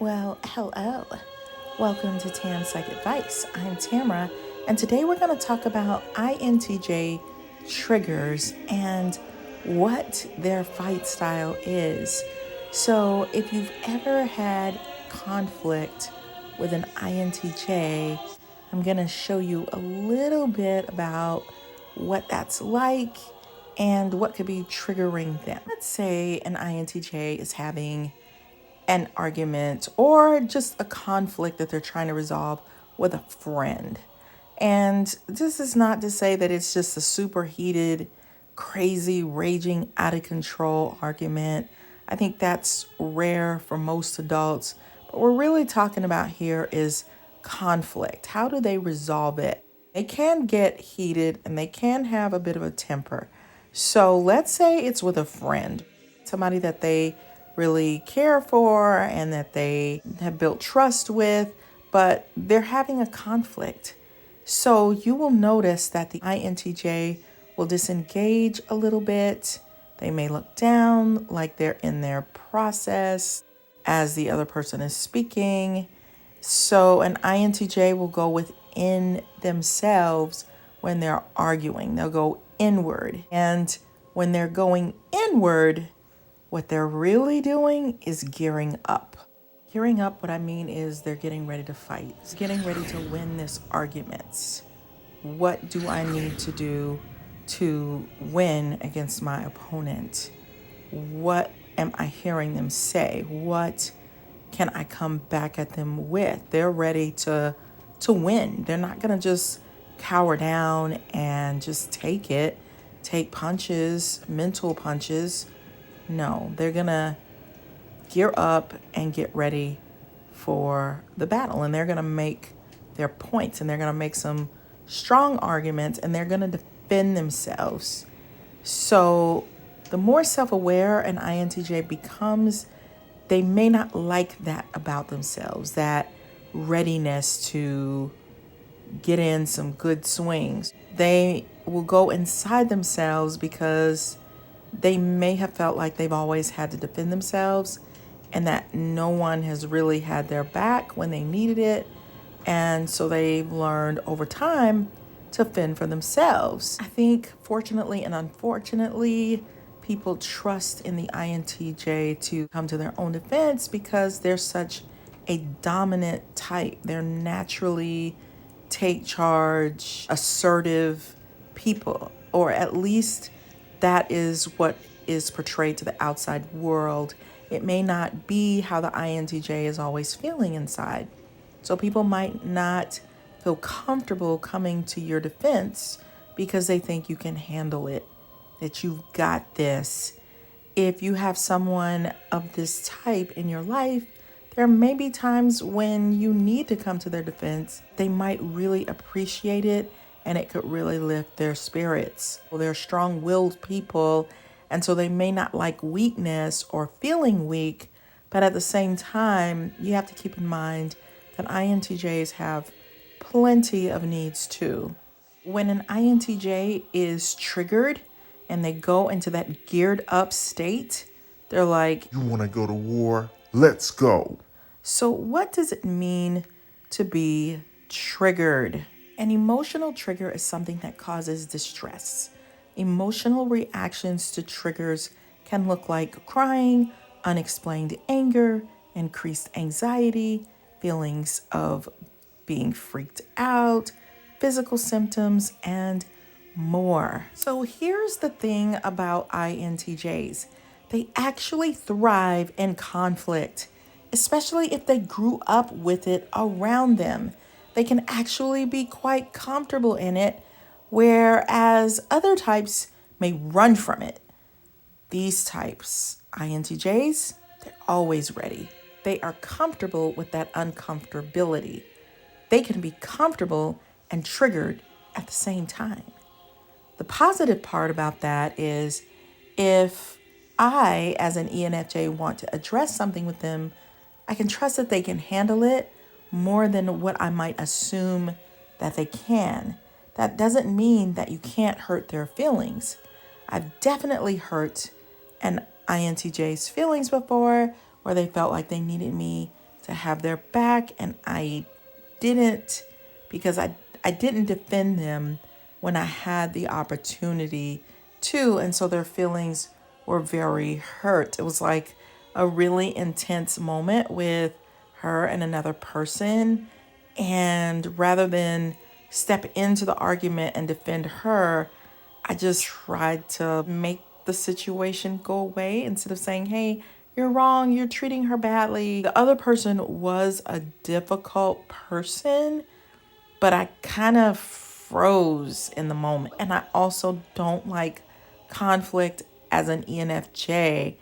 Well, hello. Welcome to Tam Psych Advice. I'm Tamara, and today we're going to talk about INTJ triggers and what their fight style is. So, if you've ever had conflict with an INTJ, I'm going to show you a little bit about what that's like and what could be triggering them. Let's say an INTJ is having an argument or just a conflict that they're trying to resolve with a friend. And this is not to say that it's just a super heated, crazy, raging, out of control argument. I think that's rare for most adults. But what we're really talking about here is conflict. How do they resolve it? They can get heated and they can have a bit of a temper. So let's say it's with a friend, somebody that they really care for and that they have built trust with, but they're having a conflict. So you will notice that the INTJ will disengage a little bit. They may look down like they're in their process as the other person is speaking. So an INTJ will go within themselves when they're arguing. They'll go inward. And when they're going inward, what they're really doing is gearing up. Gearing up, what I mean is they're getting ready to fight. It's getting ready to win this argument. What do I need to do to win against my opponent? What am I hearing them say? What can I come back at them with? They're ready to win. They're not going to just cower down and just take punches, mental punches. No, they're going to gear up and get ready for the battle. And they're going to make their points and they're going to make some strong arguments and they're going to defend themselves. So the more self-aware an INTJ becomes, they may not like that about themselves, that readiness to get in some good swings. They will go inside themselves because they may have felt like they've always had to defend themselves and that no one has really had their back when they needed it. And so they've learned over time to fend for themselves. I think fortunately and unfortunately, people trust in the INTJ to come to their own defense because they're such a dominant type. They're naturally take charge, assertive people, or at least that is what is portrayed to the outside world. It may not be how the INTJ is always feeling inside. So people might not feel comfortable coming to your defense because they think you can handle it, that you've got this. If you have someone of this type in your life, there may be times when you need to come to their defense. They might really appreciate it and it could really lift their spirits. Well, they're strong-willed people, and so they may not like weakness or feeling weak, but at the same time, you have to keep in mind that INTJs have plenty of needs too. When an INTJ is triggered and they go into that geared up state, they're like, "You want to go to war? Let's go." So what does it mean to be triggered? An emotional trigger is something that causes distress. Emotional reactions to triggers can look like crying, unexplained anger, increased anxiety, feelings of being freaked out, physical symptoms, and more. So here's the thing about INTJs. They actually thrive in conflict, especially if they grew up with it around them. They can actually be quite comfortable in it, whereas other types may run from it. These types, INTJs, they're always ready. They are comfortable with that uncomfortability. They can be comfortable and triggered at the same time. The positive part about that is if I, as an ENFJ, want to address something with them, I can trust that they can handle it more than what I might assume that they can. That doesn't mean that you can't hurt their feelings. I've definitely hurt an INTJ's feelings before, where they felt like they needed me to to have their back, and I didn't, because I didn't defend them when I had the opportunity to. And so their feelings were very hurt. It was like a really intense moment with her and another person. And rather than step into the argument and defend her, I just tried to make the situation go away instead of saying, hey, you're wrong, you're treating her badly. The other person was a difficult person, but I kind of froze in the moment. And I also don't like conflict as an ENFJ.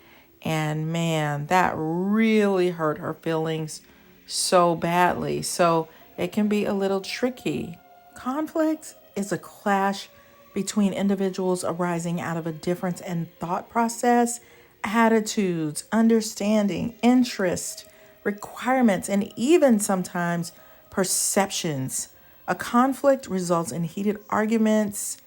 And man, that really hurt her feelings so badly. So it can be a little tricky. Conflict is a clash between individuals arising out of a difference in thought process, attitudes, understanding, interest, requirements, and even sometimes perceptions. A conflict results in heated arguments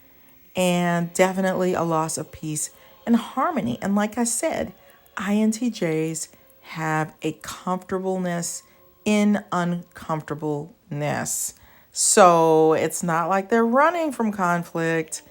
and definitely a loss of peace and harmony. And like I said, INTJs have a comfortableness in uncomfortableness. So it's not like they're running from conflict.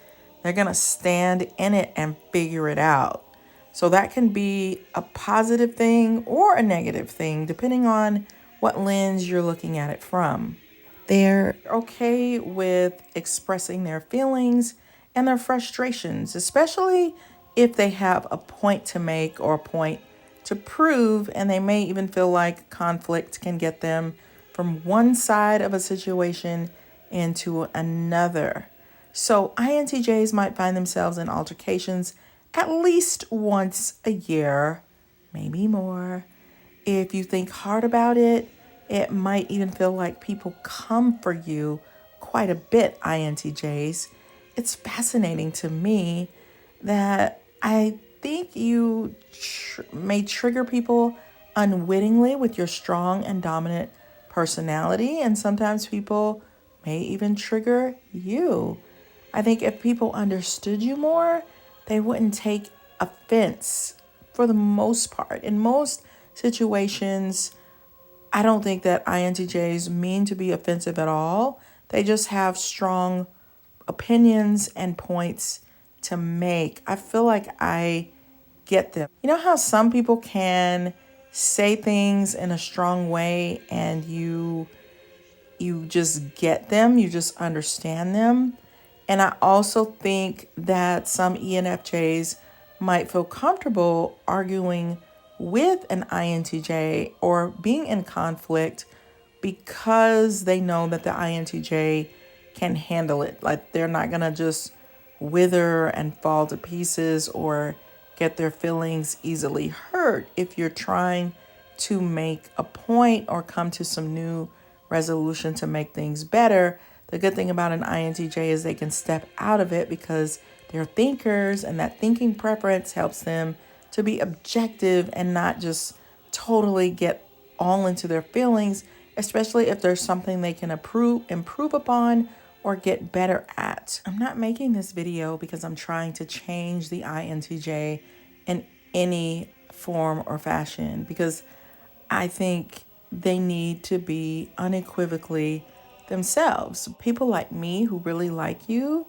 They're going to stand in it and figure it out. So that can be a positive thing or a negative thing, depending on what lens you're looking at it from. They're okay with expressing their feelings and their frustrations, especially if they have a point to make or a point to prove, and they may even feel like conflict can get them from one side of a situation into another. So INTJs might find themselves in altercations at least once a year, maybe more. If you think hard about it, it might even feel like people come for you quite a bit, INTJs. It's fascinating to me that I think you may trigger people unwittingly with your strong and dominant personality, and sometimes people may even trigger you. I think if people understood you more, they wouldn't take offense for the most part. In most situations, I don't think that INTJs mean to be offensive at all. They just have strong opinions and points to make. I feel like I get them. You know how some people can say things in a strong way and you just get them, you just understand them. And I also think that some ENFJs might feel comfortable arguing with an INTJ or being in conflict because they know that the INTJ can handle it. Like they're not gonna just wither and fall to pieces or get their feelings easily hurt if you're trying to make a point or come to some new resolution to make things better. The good thing about an INTJ is they can step out of it because they're thinkers, and that thinking preference helps them to be objective and not just totally get all into their feelings, especially if there's something they can improve upon or get better at. I'm not making this video because I'm trying to change the INTJ in any form or fashion, because I think they need to be unequivocally themselves. People like me who really like you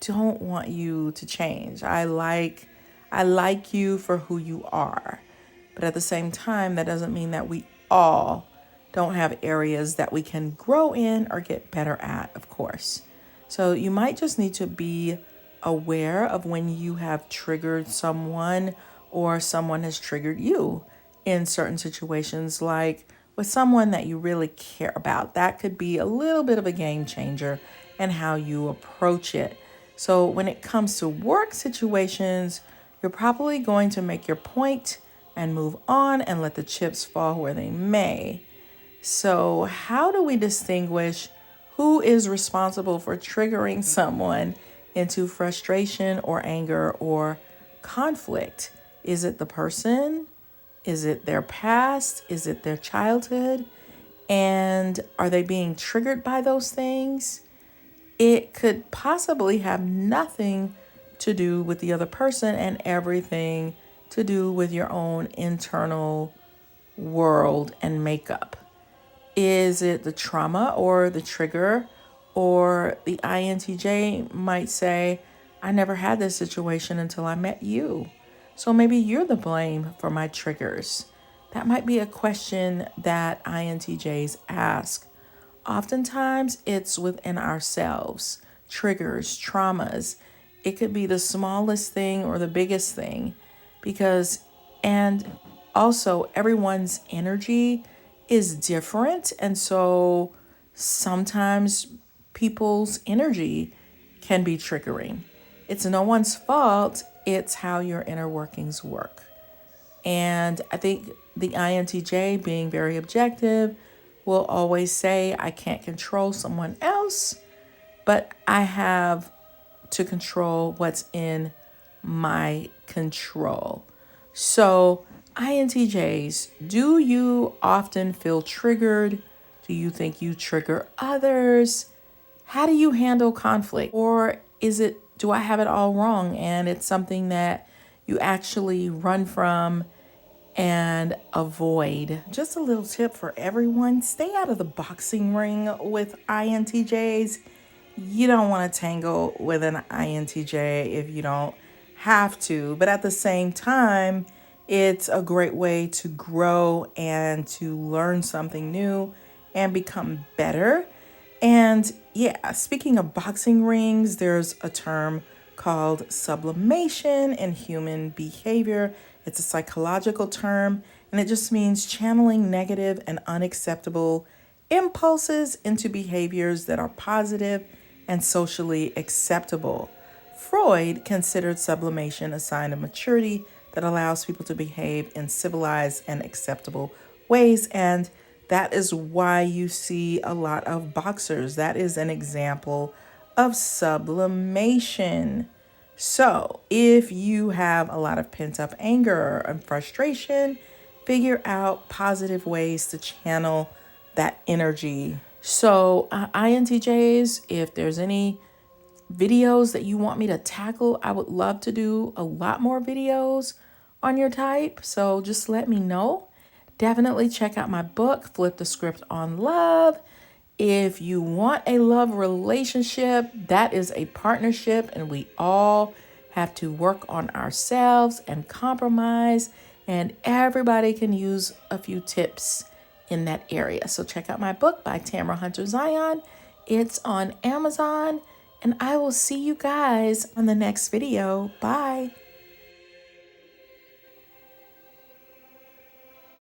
don't want you to change. I like you for who you are. But at the same time, that doesn't mean that we all don't have areas that we can grow in or get better at, of course. So you might just need to be aware of when you have triggered someone or someone has triggered you in certain situations, like with someone that you really care about. That could be a little bit of a game changer in how you approach it. So when it comes to work situations, you're probably going to make your point and move on and let the chips fall where they may. So how do we distinguish who is responsible for triggering someone into frustration or anger or conflict? Is it the person? Is it their past? Is it their childhood? And are they being triggered by those things? It could possibly have nothing to do with the other person and everything to do with your own internal world and makeup? Is it the trauma or the trigger? Or the INTJ might say, I never had this situation until I met you. So maybe you're the blame for my triggers. That might be a question that INTJs ask. Oftentimes, it's within ourselves, triggers, traumas. It could be the smallest thing or the biggest thing and also everyone's energy is different. And so sometimes people's energy can be triggering. It's no one's fault. It's how your inner workings work. And I think the INTJ, being very objective, will always say, I can't control someone else, but I have to control what's in my control. So, INTJs, do you often feel triggered? Do you think you trigger others? How do you handle conflict? Or do I have it all wrong and it's something that you actually run from and avoid? Just a little tip for everyone: stay out of the boxing ring with INTJs. You don't want to tangle with an INTJ if you don't have to. But at the same time, it's a great way to grow and to learn something new and become better. And yeah, speaking of boxing rings, there's a term called sublimation in human behavior. It's a psychological term, and it just means channeling negative and unacceptable impulses into behaviors that are positive and socially acceptable. Freud considered sublimation a sign of maturity that allows people to behave in civilized and acceptable ways. And that is why you see a lot of boxers. That is an example of sublimation. So if you have a lot of pent-up anger and frustration, figure out positive ways to channel that energy. So INTJs, if there's any videos that you want me to tackle, I would love to do a lot more videos on your type. So just let me know. Definitely check out my book, Flip the Script on Love. If you want a love relationship, that is a partnership, and we all have to work on ourselves and compromise, and everybody can use a few tips in that area. So check out my book by Tamara Hunter Zyon. It's on Amazon, and I will see you guys on the next video. Bye.